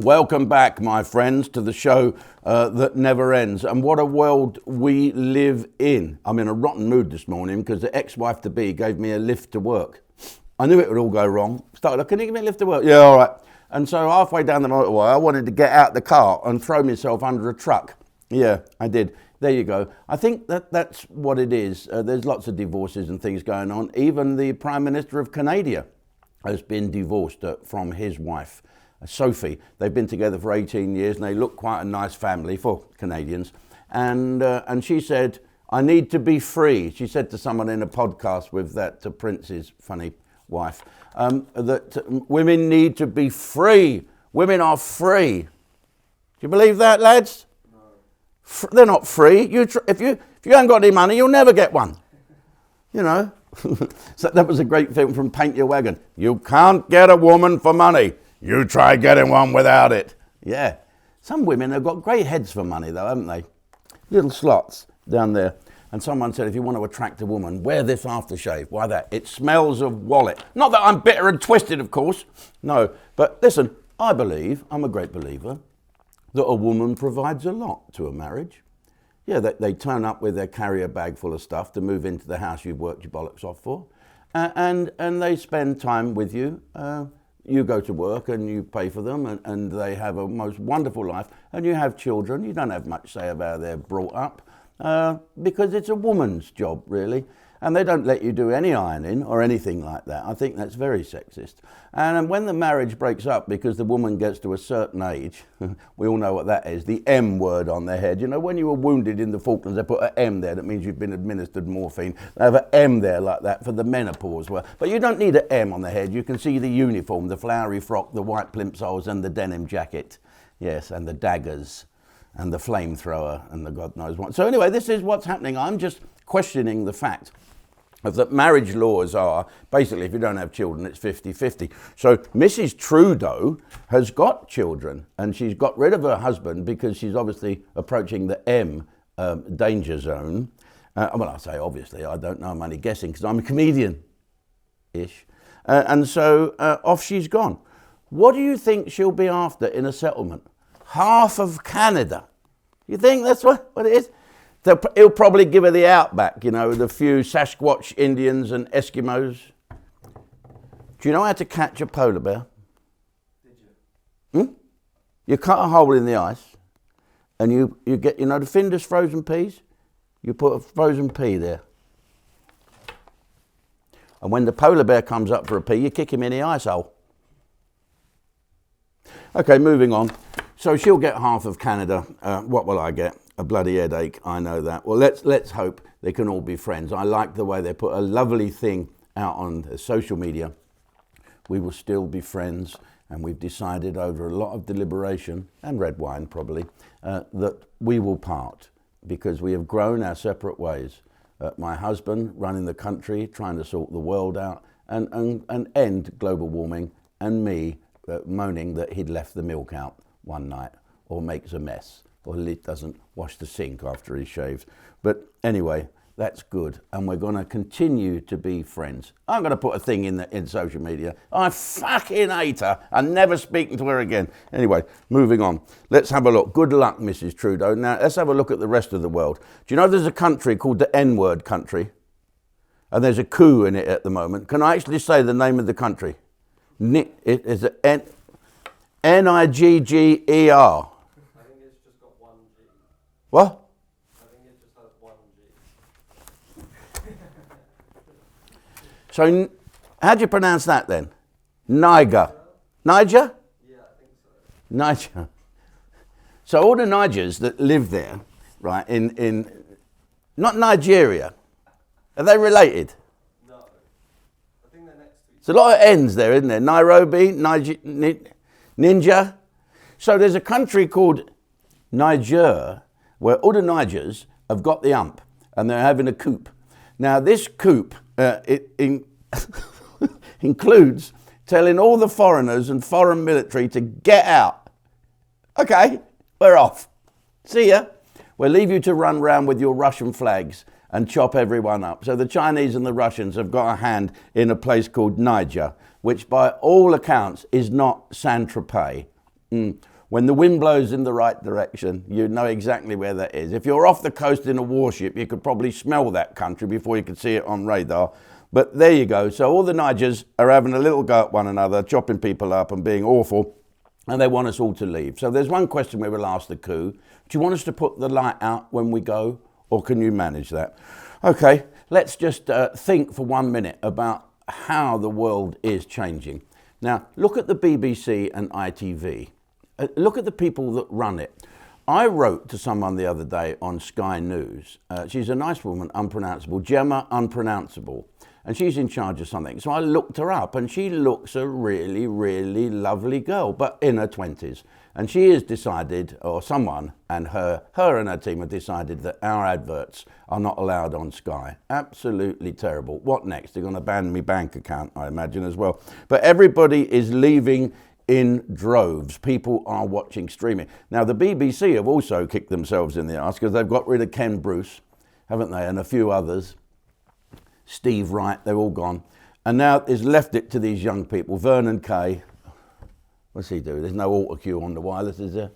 Welcome back, my friends, to the show that never ends. And what a world we live in. I'm in a rotten mood this morning because the ex-wife-to-be gave me a lift to work. I knew it would all go wrong. Started like, can you give me a lift to work? Yeah, all right. And so halfway down the motorway, I wanted to get out the car and throw myself under a truck. Yeah, I did. There you go. I think that's what it is. There's lots of divorces and things going on. Even the Prime Minister of Canada has been divorced from his wife, Sophie. They've been together for 18 years and they look quite a nice family for Canadians. And she said, I need to be free. She said to someone in a podcast with that Prince's funny wife, that women need to be free. Women are free. Do you believe that, lads? No. They're not free. If you haven't got any money, you'll never get one. You know. So that was a great film from Paint Your Wagon. You can't get a woman for money. You try getting one without it. Yeah. Some women have got great heads for money, though, haven't they? Little slots down there. And someone said, if you want to attract a woman, wear this aftershave. Why that? It smells of wallet. Not that I'm bitter and twisted, of course. No. But listen, I'm a great believer, that a woman provides a lot to a marriage. Yeah, they turn up with their carrier bag full of stuff to move into the house you've worked your bollocks off for. And they spend time with you. You go to work and you pay for them and they have a most wonderful life. And you have children. You don't have much say about how they're brought up because it's a woman's job, really. And they don't let you do any ironing or anything like that. I think that's very sexist. And when the marriage breaks up because the woman gets to a certain age, we all know what that is, the M word on their head. You know, when you were wounded in the Falklands, they put an M there. That means you've been administered morphine. They have an M there like that for the menopause. But you don't need an M on the head. You can see the uniform, the flowery frock, the white plimsolls and the denim jacket. Yes, and the daggers and the flamethrower and the God knows what. So anyway, this is what's happening. I'm just questioning the fact that marriage laws are, basically, if you don't have children, it's 50-50. So Mrs. Trudeau has got children, and she's got rid of her husband because she's obviously approaching the M danger zone. Well, I say obviously, I don't know, I'm only guessing because I'm a comedian-ish. And so off she's gone. What do you think she'll be after in a settlement? Half of Canada. You think that's what it is? He'll probably give her the outback, you know, the few Sasquatch Indians and Eskimos. Do you know how to catch a polar bear? Did you? You cut a hole in the ice and you get, you know, the Findus frozen peas? You put a frozen pea there. And when the polar bear comes up for a pee, you kick him in the ice hole. Okay, moving on. So she'll get half of Canada. What will I get? A bloody headache, I know that. Well, let's hope they can all be friends. I like the way they put a lovely thing out on social media. We will still be friends, and we've decided over a lot of deliberation, and red wine probably, that we will part because we have grown our separate ways. My husband running the country, trying to sort the world out and end global warming, and me moaning that he'd left the milk out one night or makes a mess, or he doesn't wash the sink after he shaves. But anyway, that's good, and we're going to continue to be friends. I'm going to put a thing in social media. I fucking hate her. I'm never speaking to her again. Anyway, moving on. Let's have a look. Good luck, Mrs. Trudeau. Now, let's have a look at the rest of the world. Do you know there's a country called the N-word country? And there's a coup in it at the moment. Can I actually say the name of the country? It is N-I-G-G-E-R. What? I think it just has one G. So, how do you pronounce that then? Niger. Niger? Yeah, I think so. Niger. So all the Nigers that live there, right, in not Nigeria, are they related? No. I think they're next to each There's a lot of N's there, isn't there? Nairobi, Ninja. So there's a country called Niger, where all the Nigers have got the ump and they're having a coup. Now this coup includes telling all the foreigners and foreign military to get out. Okay, we're off. See ya. We'll leave you to run round with your Russian flags and chop everyone up. So the Chinese and the Russians have got a hand in a place called Niger, which by all accounts is not Saint-Tropez. When the wind blows in the right direction, you know exactly where that is. If you're off the coast in a warship, you could probably smell that country before you could see it on radar. But there you go. So all the Nigers are having a little go at one another, chopping people up and being awful, and they want us all to leave. So there's one question we will ask the coup. Do you want us to put the light out when we go, or can you manage that? Okay, let's just think for 1 minute about how the world is changing. Now, look at the BBC and ITV. Look at the people that run it. I wrote to someone the other day on Sky News. She's a nice woman, unpronounceable, Gemma Unpronounceable, and she's in charge of something. So I looked her up, and she looks a really, really lovely girl, but in her 20s. And she has decided, or someone, and her and her team have decided that our adverts are not allowed on Sky. Absolutely terrible. What next? They're going to ban my bank account, I imagine, as well. But everybody is leaving in droves. People are watching streaming. Now, the BBC have also kicked themselves in the arse because they've got rid of Ken Bruce, haven't they? And a few others. Steve Wright, they're all gone. And now it's left it to these young people. Vernon Kay, what's he do? There's no auto cue on the wireless, is there?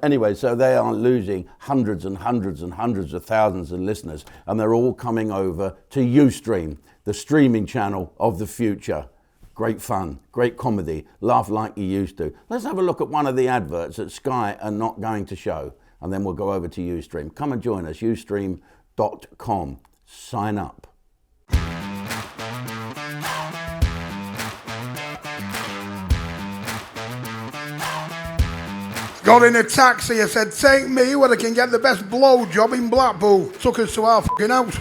Anyway, so they are losing hundreds and hundreds and hundreds of thousands of listeners, and they're all coming over to Ustream, the streaming channel of the future. Great fun, great comedy, laugh like you used to. Let's have a look at one of the adverts that Sky are not going to show, and then we'll go over to Ustream. Come and join us, ustream.com. Sign up. Got in a taxi, I said, take me where I can get the best blow job in Blackpool. Took us to our fucking house.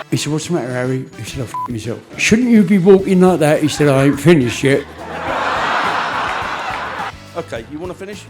He said, what's the matter, Harry? He said, I f***ing myself. Shouldn't you be walking like that? He said, I ain't finished yet. Okay, you want to finish?